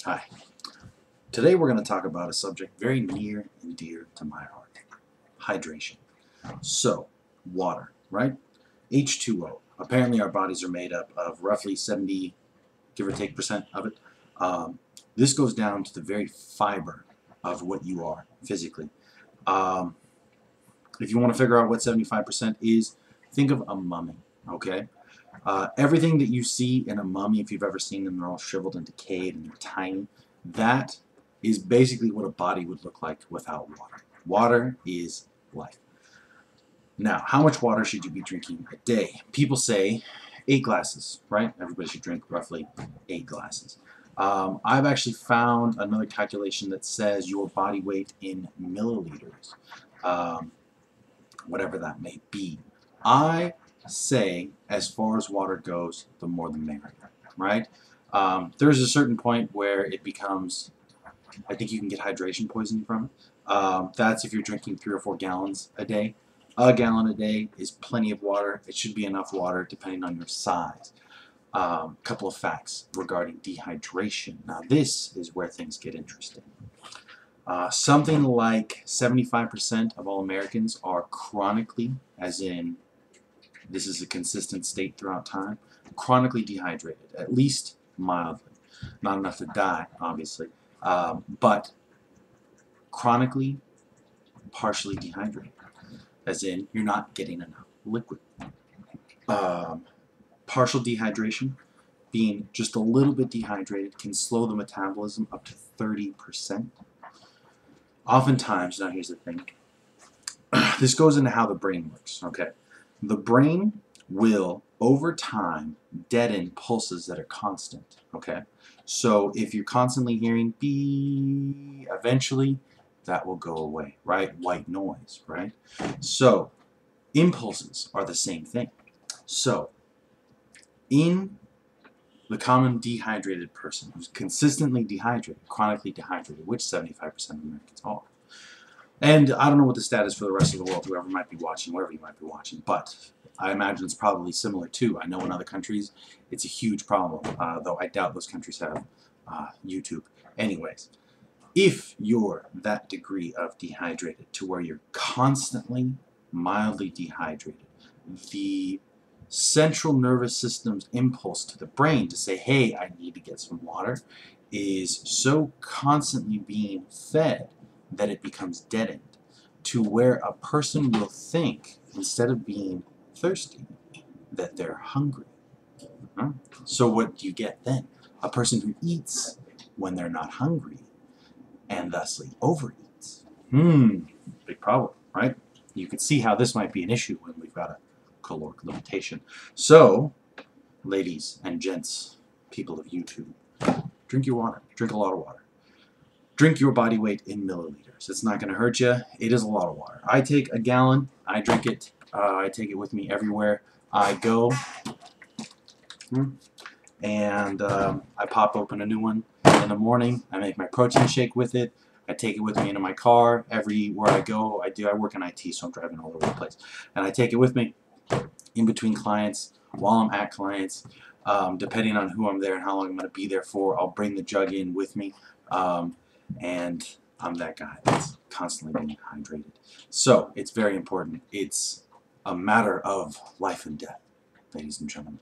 Hi. Today we're going to talk about a subject very near and dear to my heart. Hydration. So, water, right? H2O. Apparently our bodies are made up of roughly 70, give or take, percent of it. This goes down to the very fiber of what you are physically. Um, if you want to figure out what 75% is, think of a mummy, okay? Everything that you see in a mummy, if you've ever seen them, they're all shriveled and decayed and they're tiny. That is basically what a body would look like without water. Water is life. Now, how much water should you be drinking a day? People say 8 glasses, right? Everybody should drink roughly 8 glasses. I've actually found another calculation that says your body weight in milliliters, whatever that may be. I say, as far as water goes, the more the merrier, right? There's a certain point where it becomes, I think you can get hydration poisoning from it. That's if you're drinking 3 or 4 gallons a day. A gallon a day is plenty of water. It should be enough water depending on your size. Couple of facts regarding dehydration. Now this is where things get interesting. Something like 75% of all Americans are chronically, as in this is a consistent state throughout time, chronically dehydrated, at least mildly. Not enough to die, obviously, but chronically partially dehydrated, as in you're not getting enough liquid. Partial dehydration, being just a little bit dehydrated, can slow the metabolism up to 30%. Oftentimes, now here's the thing, this goes into how the brain works, okay? The brain will, over time, deaden pulses that are constant, okay? So if you're constantly hearing beep, eventually that will go away, right? White noise, right? So impulses are the same thing. So in the common dehydrated person who's consistently dehydrated, chronically dehydrated, which 75% of Americans are, and I don't know what the status for the rest of the world, whoever might be watching, wherever you might be watching, but I imagine it's probably similar too. I know in other countries it's a huge problem, though I doubt those countries have YouTube. Anyways, if you're that degree of dehydrated to where you're constantly mildly dehydrated, the central nervous system's impulse to the brain to say, hey, I need to get some water, is so constantly being fed that it becomes deadened, to where a person will think, instead of being thirsty, that they're hungry. So what do you get then? A person who eats when they're not hungry and thusly overeats. Big problem, right? You can see how this might be an issue when we've got a caloric limitation. So, ladies and gents, people of YouTube, drink your water. Drink a lot of water. Drink your body weight in milliliters. It's not going to hurt you. It is a lot of water. I take a gallon. I drink it. I take it with me everywhere I go. And I pop open a new one in the morning. I make my protein shake with it. I take it with me into my car everywhere I go. I work in IT, so I'm driving all over the place. And I take it with me in between clients, while I'm at clients, depending on who I'm there and how long I'm going to be there for. I'll bring the jug in with me. And I'm that guy that's constantly being hydrated. So it's very important. It's a matter of life and death, ladies and gentlemen.